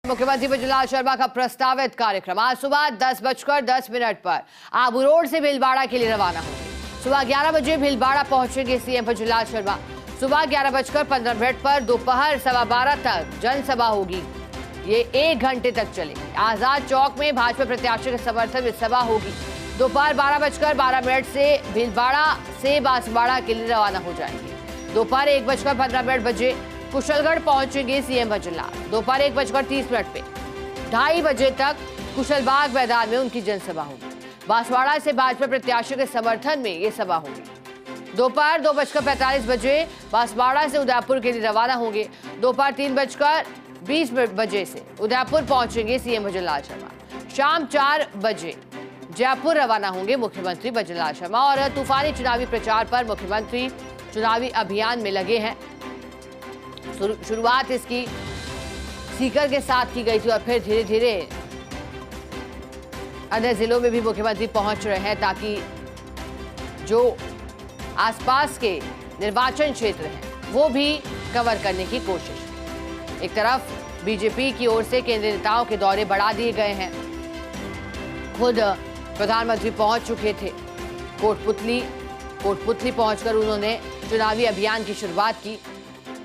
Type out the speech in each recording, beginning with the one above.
मुख्यमंत्री बजरंग शर्मा का प्रस्तावित कार्यक्रम आज सुबह 10:10 पर आबू रोड से भीलवाड़ा के लिए रवाना होंगे। सुबह 11 बजे भीलवाड़ा पहुंचेंगे सीएम बजरंग शर्मा। सुबह 11:15 पर दोपहर 12:15 तक जनसभा होगी। ये 1 घंटे तक चलेगी। आजाद चौक में भाजपा प्रत्याशी के समर्थन में सभा होगी। दोपहर 12:12 से भीलवाड़ा से बांसवाड़ा के लिए रवाना हो जाएंगे। दोपहर 1:15 बजे कुशलगढ़ पहुंचेंगे सीएम बजरंग। दोपहर 1:30 पे 2:30 बजे तक कुशलबाग मैदान में उनकी जनसभा होगी। बांसवाड़ा से भाजपा प्रत्याशी के समर्थन में ये सभा होगी। दोपहर 2:45 बजे बांसवाड़ा से उदयपुर के लिए रवाना होंगे। दोपहर 3:20 बजे से उदयपुर पहुंचेंगे सीएम बजरंग शर्मा। शाम 4 बजे जयपुर रवाना होंगे मुख्यमंत्री बजरंग शर्मा। और तूफानी चुनावी प्रचार पर मुख्यमंत्री चुनावी अभियान में लगे हैं। शुरुआत इसकी सीकर के साथ की गई थी और फिर धीरे धीरे अन्य जिलों में भी मुख्यमंत्री पहुंच रहे हैं ताकि जो आसपास के निर्वाचन क्षेत्र हैं वो भी कवर करने की कोशिश। एक तरफ बीजेपी की ओर से केंद्रीय नेताओं के दौरे बढ़ा दिए गए हैं। खुद प्रधानमंत्री पहुंच चुके थे कोटपुतली पहुंचकर उन्होंने चुनावी अभियान की शुरुआत की।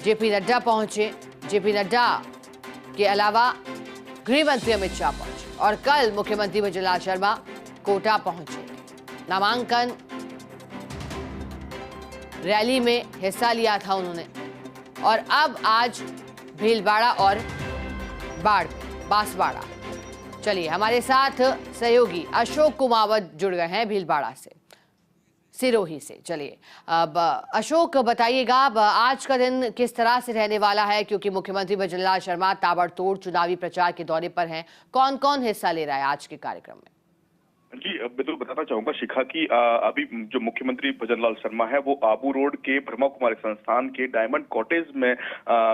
जेपी नड्डा पहुंचे। जेपी नड्डा के अलावा गृह मंत्री अमित शाह पहुंचे और कल मुख्यमंत्री बजरंग शर्मा कोटा पहुंचे। नामांकन रैली में हिस्सा लिया था उन्होंने और अब आज भीलवाड़ा और बांसवाड़ा। चलिए हमारे साथ सहयोगी अशोक कुमावत जुड़ गए हैं भीलवाड़ा से, सिरोही से। चलिए अब अशोक बताइएगा, अब आज का दिन किस तरह से रहने वाला है, क्योंकि मुख्यमंत्री बजरंग शर्मा ताबड़तोड़ चुनावी प्रचार के दौरे पर हैं। कौन कौन हिस्सा ले रहा है आज के कार्यक्रम में? जी बिल्कुल बताना चाहूंगा शिखा की अभी जो मुख्यमंत्री भजनलाल शर्मा है वो आबू रोड के ब्रह्मा कुमारी संस्थान के डायमंड कॉटेज में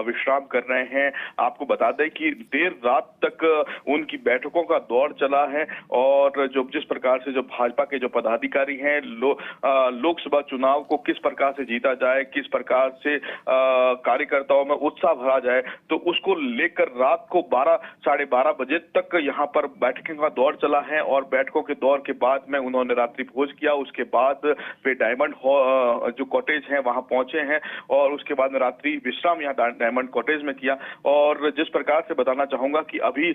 विश्राम कर रहे हैं। आपको बता दें कि देर रात तक उनकी बैठकों का दौर चला है और जो जिस प्रकार से जो भाजपा के जो पदाधिकारी हैं लोकसभा चुनाव को किस प्रकार से जीता जाए, किस प्रकार से कार्यकर्ताओं में उत्साह भरा जाए, तो उसको लेकर रात को 12-12:30 बजे तक यहाँ पर बैठकों का दौर चला है। और बैठकों के दौर के बाद में उन्होंने रात्रि भोज किया। उसके बाद वे डायमंड जो कॉटेज है वहां पहुंचे हैं और उसके बाद में रात्रि विश्राम यहाँ डायमंड कॉटेज में किया। और जिस प्रकार से बताना चाहूंगा कि अभी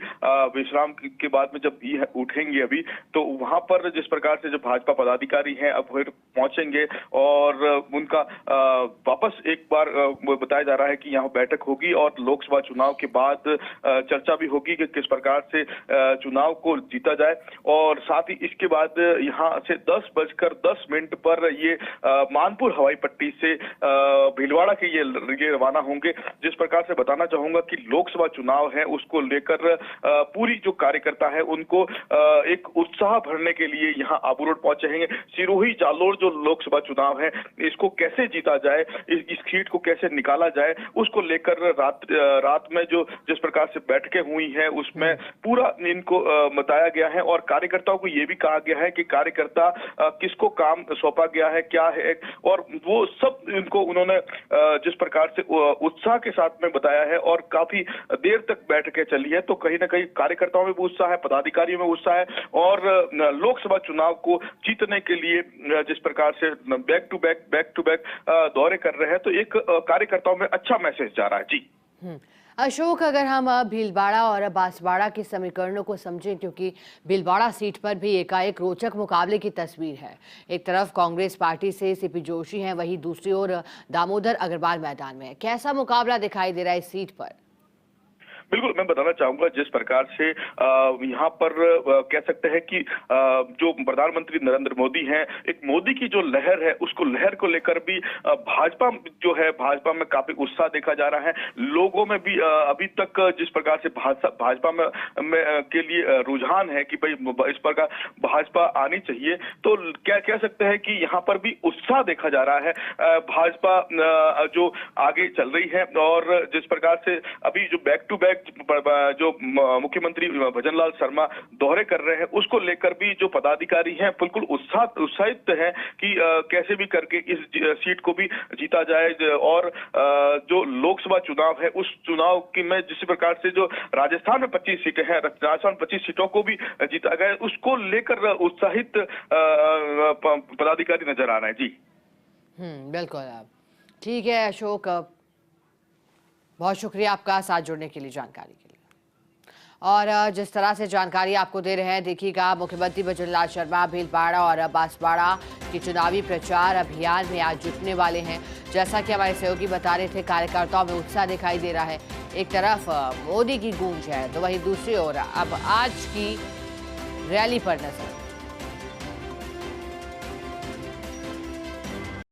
विश्राम के बाद में जब उठेंगे अभी तो वहां पर जिस प्रकार से जो भाजपा पदाधिकारी हैं अब फिर पहुंचेंगे और उनका वापस एक बार बताया जा रहा है कि यहाँ बैठक होगी और लोकसभा चुनाव के बाद चर्चा भी होगी कि किस प्रकार से चुनाव को जीता जाए। और साथ ही इसके बाद यहाँ से 10:10 पर ये मानपुर हवाई पट्टी से भीलवाड़ा के ये रवाना होंगे। जिस प्रकार से बताना चाहूंगा कि लोकसभा चुनाव है उसको लेकर पूरी जो कार्यकर्ता है उनको एक उत्साह भरने के लिए यहाँ आबू रोड पहुंचे हैं। सिरोही जालोर जो लोकसभा चुनाव है इसको कैसे जीता जाए, इस सीट को कैसे निकाला जाए, उसको लेकर रात में जो जिस प्रकार से बैठकें हुई है उसमें पूरा इनको बताया गया है। और कार्यकर्ताओं को ये भी कहा गया है कि कार्यकर्ता किसको काम सौंपा गया है, क्या है, और वो सब इनको उन्होंने जिस प्रकार से उत्साह के साथ में बताया है। और काफी देर तक बैठकें चली है तो कहीं ना कहीं कार्यकर्ताओं में भी उत्साह है, पदाधिकारियों में उत्साह है। और लोकसभा चुनाव को जीतने के लिए जिस प्रकार से बैक टू बैक दौरे कर रहे हैं तो एक कार्यकर्ताओं में अच्छा मैसेज जा रहा है। जी अशोक, अगर हम भीलवाड़ा और बांसवाड़ा के समीकरणों को समझें, क्योंकि भीलवाड़ा सीट पर भी एकाएक रोचक मुकाबले की तस्वीर है। एक तरफ कांग्रेस पार्टी से सीपी जोशी हैं, वहीं दूसरी ओर दामोदर अग्रवाल मैदान में है। कैसा मुकाबला दिखाई दे रहा है इस सीट पर? बिल्कुल मैं बताना चाहूंगा जिस प्रकार से यहाँ पर कह सकते हैं कि जो प्रधानमंत्री नरेंद्र मोदी हैं, एक मोदी की जो लहर है उसको लहर को लेकर भी भाजपा में काफी उत्साह देखा जा रहा है। लोगों में भी अभी तक जिस प्रकार से भाजपा में के लिए रुझान है कि भाई इस प्रकार भाजपा आनी चाहिए, तो क्या कह सकते हैं कि यहाँ पर भी उत्साह देखा जा रहा है। भाजपा जो आगे चल रही है और जिस प्रकार से अभी जो बैक टू बैक जो मुख्यमंत्री भजनलाल शर्मा दोहरे कर रहे हैं उसको लेकर भी जो पदाधिकारी हैं बिल्कुल उत्साहित हैं कि कैसे भी करके इस सीट को भी जीता जाए और जो लोकसभा चुनाव है उस चुनाव की में जिस प्रकार से जो राजस्थान में 25 सीटें हैं, राजस्थान 25 सीटों को भी जीता गया उसको लेकर उत्साहित पदाधिकारी नजर आ रहे हैं। जी बिल्कुल। ठीक है अशोक, बहुत शुक्रिया आपका साथ जुड़ने के लिए, जानकारी के लिए। और जिस तरह से जानकारी आपको दे रहे हैं, देखिएगा मुख्यमंत्री भजनलाल शर्मा भीलवाड़ा और बांसवाड़ा के चुनावी प्रचार अभियान में आज जुटने वाले हैं। जैसा कि हमारे सहयोगी बता रहे थे, कार्यकर्ताओं में उत्साह दिखाई दे रहा है। एक तरफ मोदी की गूंज है तो वहीं दूसरी ओर अब आज की रैली पर नजर।